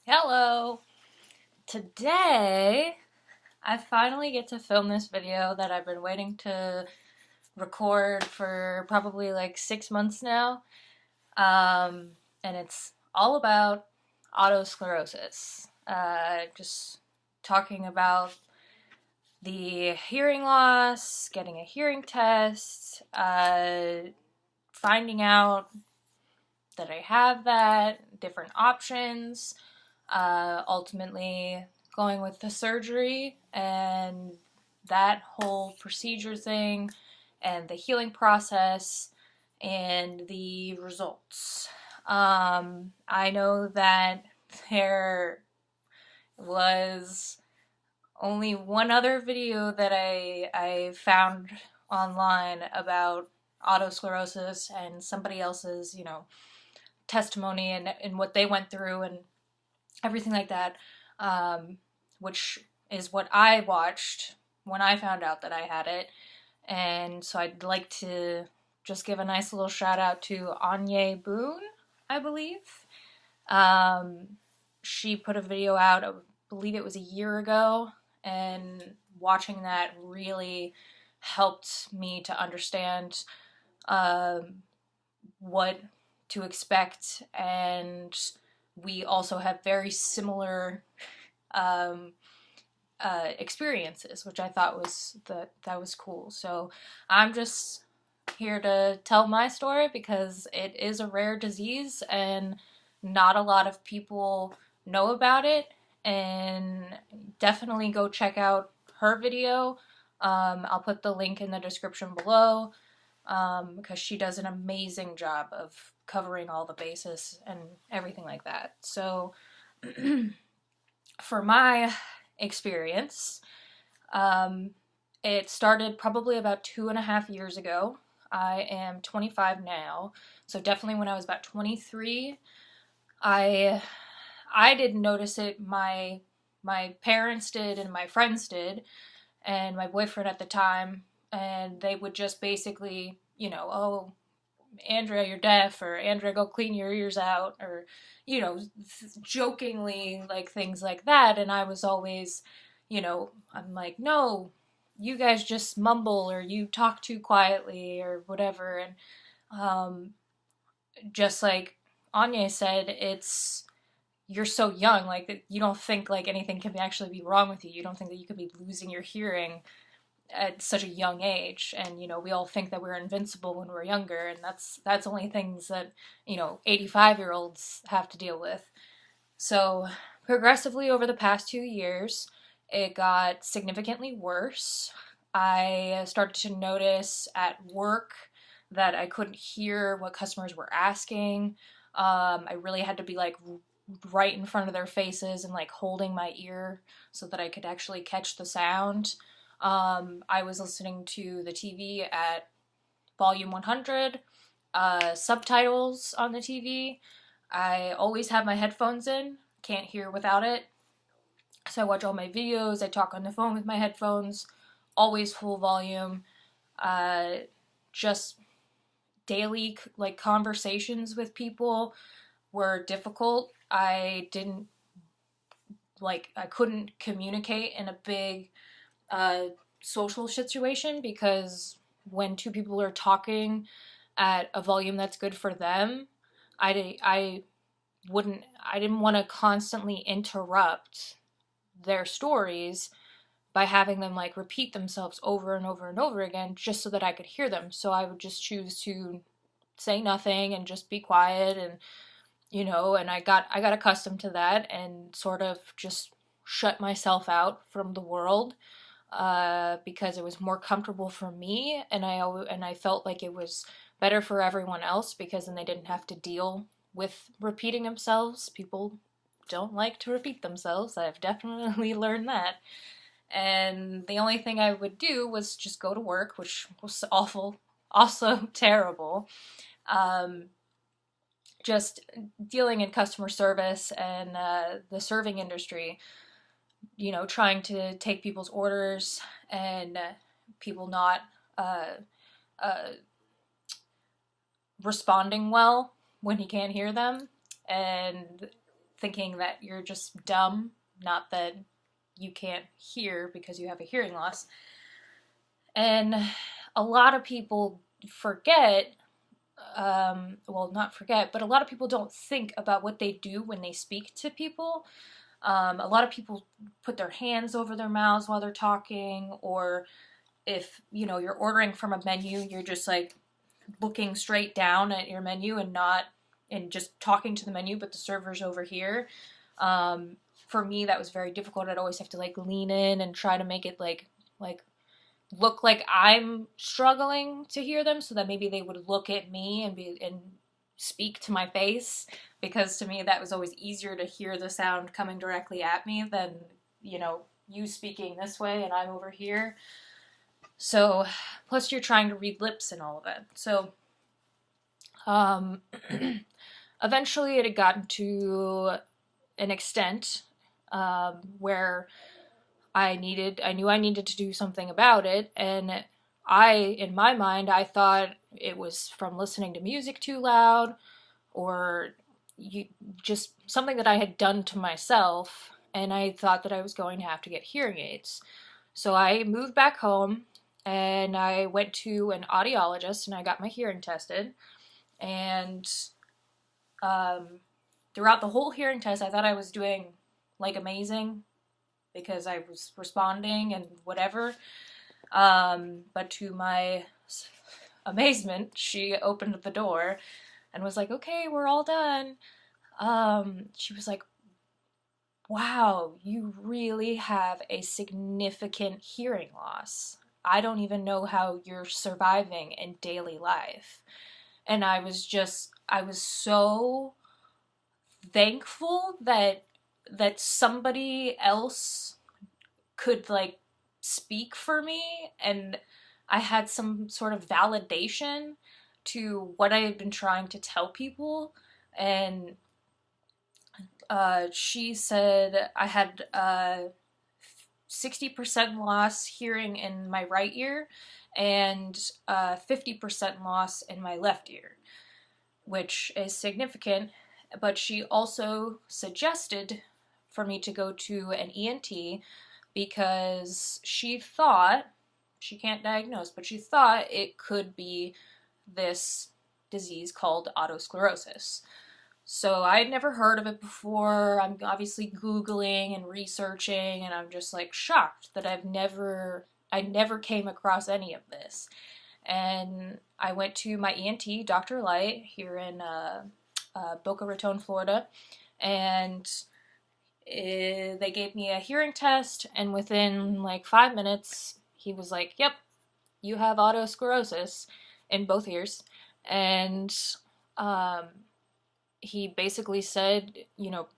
Hello! Today, I finally get to film this video that I've been waiting to record for probably like 6 months now. And it's all about otosclerosis. Just talking about the hearing loss, getting a hearing test, finding out that I have that, different options, ultimately going with the surgery and that whole procedure thing and the healing process and the results. I know that there was only one other video that I found online about otosclerosis and somebody else's, testimony and what they went through and everything like that, which is what I watched when I found out that I had it. And so I'd like to just give a nice little shout out to Aunye, I believe. She put a video out, I believe it was a year ago, and watching that really helped me to understand what to expect, and we also have very similar experiences, which I thought that was cool. So I'm just here to tell my story because it is a rare disease and not a lot of people know about it. And definitely go check out her video. I'll put the link in the description below because she does an amazing job of covering all the bases and everything like that. So for my experience, it started probably about 2.5 years ago. I am 25 now, so definitely when I was about 23, I didn't notice it. My parents did, and my friends did, and my boyfriend at the time, and they would just basically, oh, Andrea, you're deaf, or Andrea, go clean your ears out, or, jokingly, like things like that. And I was always, I'm like, no, you guys just mumble, or you talk too quietly, or whatever. And just like Aunye said, you're so young, like, you don't think like anything can actually be wrong with you. You don't think that you could be losing your hearing at such a young age. And we all think that we're invincible when we're younger, and that's only things that 85-year-olds have to deal with. So progressively over the past 2 years, it got significantly worse. I started to notice at work that I couldn't hear what customers were asking. I really had to be like right in front of their faces and like holding my ear so that I could actually catch the sound. I was listening to the TV at volume 100, subtitles on the TV. I always have my headphones in, can't hear without it. So I watch all my videos, I talk on the phone with my headphones, always full volume. Just daily like conversations with people were difficult. I couldn't communicate in a big social situation, because when two people are talking at a volume that's good for them, I didn't want to constantly interrupt their stories by having them like repeat themselves over and over and over again just so that I could hear them. So I would just choose to say nothing and just be quiet, and and I got accustomed to that and sort of just shut myself out from the world, because it was more comfortable for me, and I felt like it was better for everyone else, because then they didn't have to deal with repeating themselves. People don't like to repeat themselves. I've definitely learned that. And the only thing I would do was just go to work, which was awful, also terrible. Just dealing in customer service and the serving industry, trying to take people's orders and people not responding well when he can't hear them. And thinking that you're just dumb, not that you can't hear because you have a hearing loss. And a lot of people forget, well, not forget, but a lot of people don't think about what they do when they speak to people. A lot of people put their hands over their mouths while they're talking, or if, you know, you're ordering from a menu, you're just like looking straight down at your menu and just talking to the menu, but the server's over here. For me, that was very difficult. I'd always have to like lean in and try to make it like look like I'm struggling to hear them, so that maybe they would look at me and speak to my face, because to me that was always easier to hear the sound coming directly at me than, you know, you speaking this way and I'm over here. So, plus you're trying to read lips and all of it. So, eventually it had gotten to an extent where I knew I needed to do something about it, and in my mind, I thought it was from listening to music too loud, or just something that I had done to myself, and I thought that I was going to have to get hearing aids. So I moved back home, and I went to an audiologist, and I got my hearing tested, and throughout the whole hearing test, I thought I was doing, like, amazing, because I was responding and whatever. But to my amazement, she opened the door and was like, okay, we're all done. She was like, wow, you really have a significant hearing loss. I don't even know how you're surviving in daily life. And I was so thankful that somebody else could like speak for me, and I had some sort of validation to what I had been trying to tell people. And she said I had 60% loss hearing in my right ear and 50% loss in my left ear, which is significant. But she also suggested for me to go to an ENT, because she thought, she can't diagnose, but she thought it could be this disease called otosclerosis. So I had never heard of it before. I'm obviously Googling and researching, and I'm just like shocked that I never came across any of this. And I went to my ENT, Dr. Light, here in Boca Raton, Florida, and they gave me a hearing test, and within like 5 minutes, he was like, yep, you have otosclerosis in both ears. And he basically said, you know,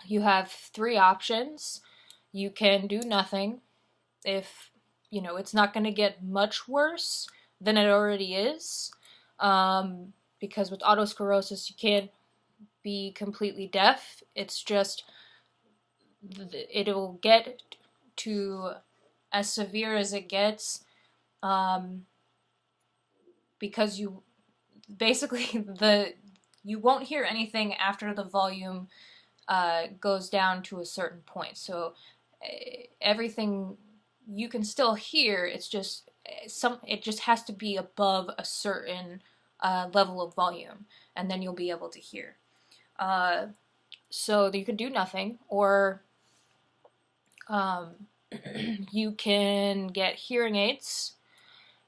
you have 3 options. You can do nothing if, you know, it's not going to get much worse than it already is. Because with otosclerosis, you can't be completely deaf. It's just, it'll get to as severe as it gets, because you basically you won't hear anything after the volume goes down to a certain point. So everything you can still hear. It's just it just has to be above a certain level of volume, and then you'll be able to hear. So you can do nothing, or you can get hearing aids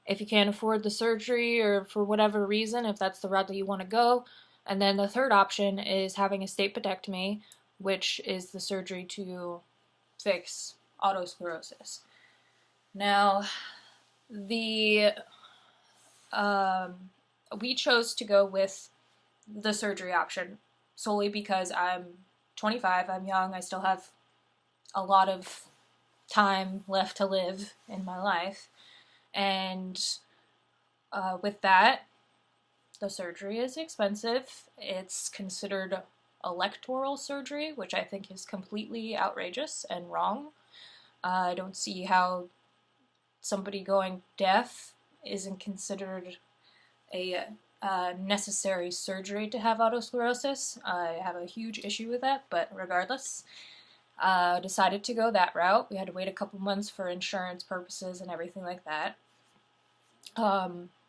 if you can't afford the surgery, or for whatever reason, if that's the route that you want to go. And then the third option is having a stapedectomy, which is the surgery to fix otosclerosis. Now, we chose to go with the surgery option solely because I'm 25, I'm young, I still have a lot of time left to live in my life. And with that, the surgery is expensive. It's considered electoral surgery, which I think is completely outrageous and wrong. I don't see how somebody going deaf isn't considered a necessary surgery to have otosclerosis. I have a huge issue with that, but regardless, decided to go that route. We had to wait a couple months for insurance purposes and everything like that.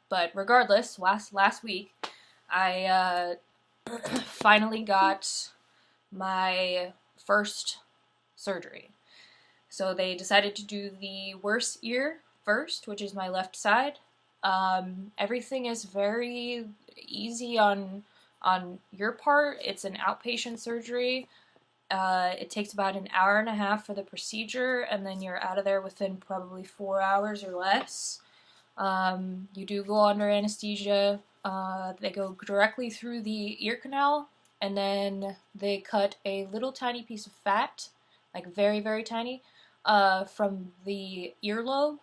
But regardless, last week, I finally got my first surgery. So they decided to do the worst ear first, which is my left side. Everything is very easy on your part. It's an outpatient surgery. It takes about an hour and a half for the procedure, and then you're out of there within probably 4 hours or less. You do go under anesthesia. They go directly through the ear canal, and then they cut a little tiny piece of fat, like very, very tiny, from the earlobe,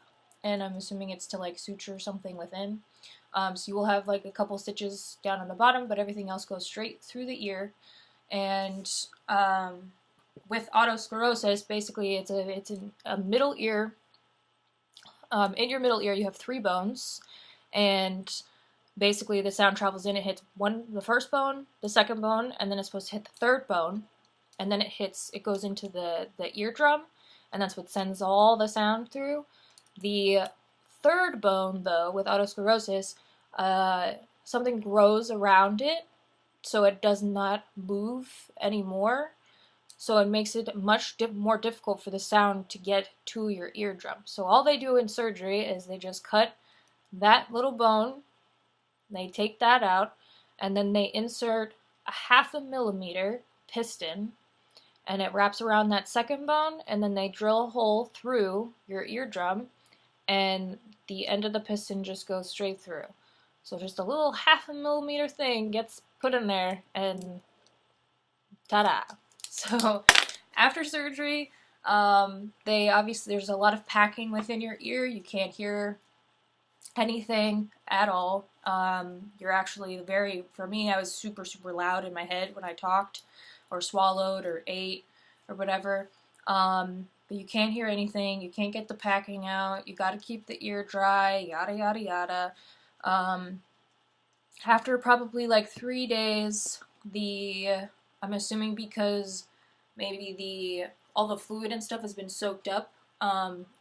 and I'm assuming it's to like suture something within. So you will have like a couple stitches down on the bottom, but everything else goes straight through the ear. And with otosclerosis, basically it's a middle ear. In your middle ear, you have 3 bones, and basically the sound travels in. It hits the first bone, the second bone, and then it's supposed to hit the third bone, and then it goes into the eardrum, and that's what sends all the sound through. The third bone, though, with otosclerosis, something grows around it, so it does not move anymore. So it makes it much more difficult for the sound to get to your eardrum. So all they do in surgery is they just cut that little bone, they take that out, and then they insert a 0.5 millimeter piston, and it wraps around that second bone, and then they drill a hole through your eardrum, and the end of the piston just goes straight through. So just a little 0.5 millimeter thing gets put in there, and ta-da! So after surgery, there's a lot of packing within your ear. You can't hear anything at all. You're actually for me, I was super, super loud in my head when I talked or swallowed or ate or whatever. But you can't hear anything. You can't get the packing out. You got to keep the ear dry, yada, yada, yada. After probably like 3 days, I'm assuming because maybe all the fluid and stuff has been soaked up,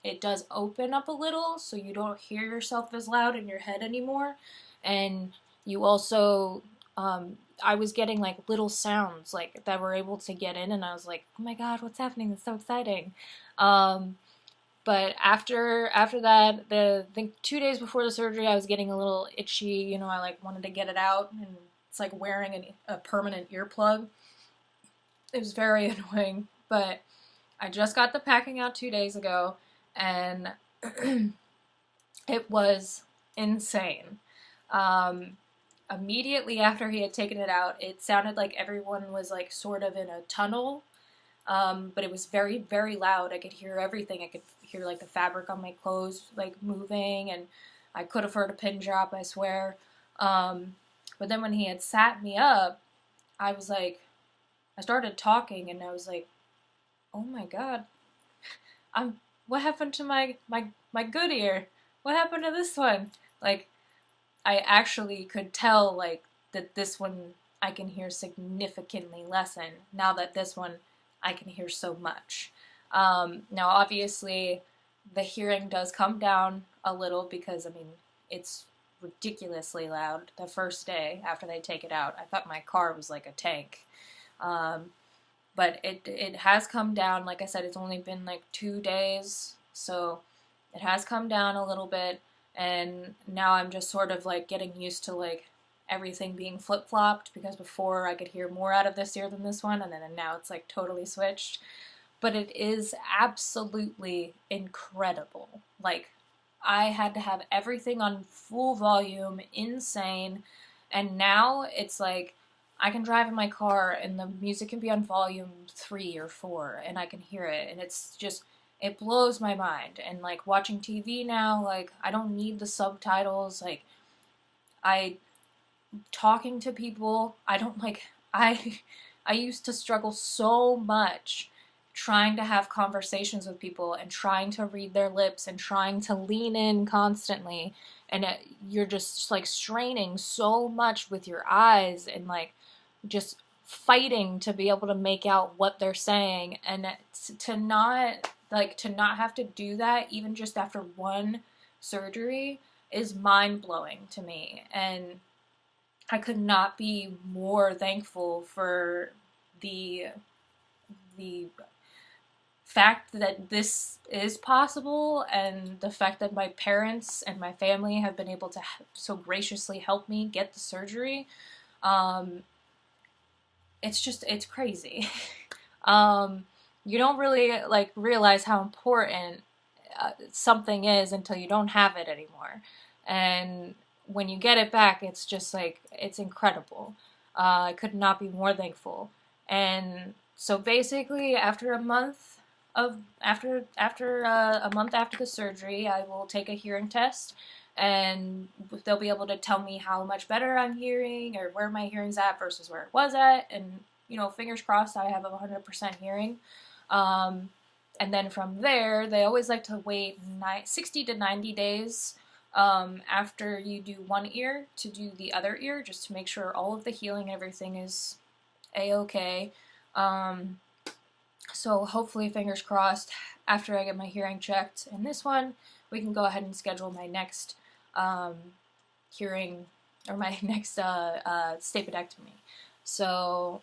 it does open up a little, so you don't hear yourself as loud in your head anymore. And you also, I was getting like little sounds like that were able to get in, and I was like, oh my god, what's happening? It's so exciting. But after that, I think 2 days before the surgery, I was getting a little itchy. You know, I like wanted to get it out, and it's like wearing a permanent earplug. It was very annoying, but I just got the packing out 2 days ago, and it was insane. Immediately after he had taken it out, it sounded like everyone was like sort of in a tunnel, but it was very, very loud. I could hear everything. I could hear like the fabric on my clothes like moving, and I could have heard a pin drop, I swear. But then when he had sat me up, I started talking, and I was like, oh my god, what happened to my good ear? What happened to this one? Like, I actually could tell, like, that this one I can hear significantly less in, now that this one I can hear so much. Now, obviously, the hearing does come down a little because, I mean, it's ridiculously loud. The first day after they take it out, I thought my car was like a tank. But it has come down. Like I said, it's only been like 2 days, so it has come down a little bit, and now I'm just sort of like getting used to like everything being flip-flopped, because before I could hear more out of this ear than this one, and then now it's like totally switched. But it is absolutely incredible. Like, I had to have everything on full volume, insane, and now it's like I can drive in my car and the music can be on volume 3 or 4 and I can hear it, and it's just, it blows my mind. And like watching TV now, like I don't need the subtitles. Like, talking to people, I don't like, I used to struggle so much trying to have conversations with people and trying to read their lips and trying to lean in constantly. and you're just like straining so much with your eyes and like just fighting to be able to make out what they're saying, and to not have to do that even just after one surgery is mind-blowing to me. And I could not be more thankful for the the fact that this is possible, and the fact that my parents and my family have been able to so graciously help me get the surgery. Um, it's crazy. You don't really like realize how important something is until you don't have it anymore, and when you get it back, it's just like it's incredible. I could not be more thankful. And so basically, after a month a month after the surgery, I will take a hearing test, and they'll be able to tell me how much better I'm hearing or where my hearing's at versus where it was at. And fingers crossed, I have a 100% hearing. And then from there, they always like to wait 60 to 90 days after you do one ear to do the other ear, just to make sure all of the healing and everything is a-okay. So hopefully, fingers crossed, after I get my hearing checked and this one, we can go ahead and schedule my next hearing, or my next stapedectomy. So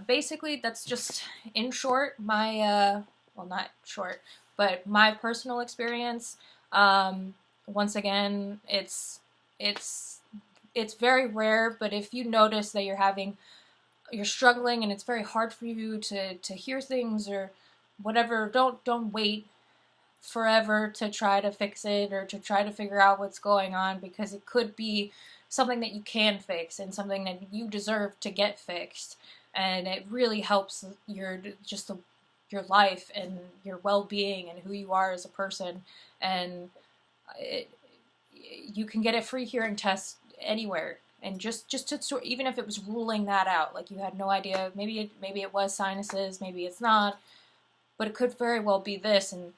basically, that's just, in short, my, well, not short, but my personal experience. Once again, it's very rare, but if you notice that you're struggling and it's very hard for you to hear things or whatever, don't wait forever to try to fix it or to try to figure out what's going on, because it could be something that you can fix and something that you deserve to get fixed, and it really helps your life and your well-being and who you are as a person. And you can get a free hearing test anywhere, and just to sort, even if it was ruling that out, like you had no idea, maybe it was sinuses, maybe it's not, but it could very well be this. And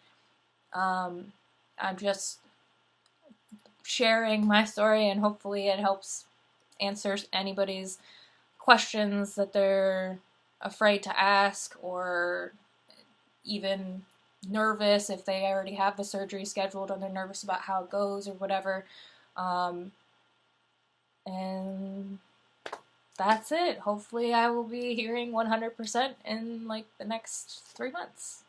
I'm just sharing my story, and hopefully it helps answer anybody's questions that they're afraid to ask, or even nervous if they already have the surgery scheduled and they're nervous about how it goes or whatever. And that's it. Hopefully I will be hearing 100% in like the next 3 months.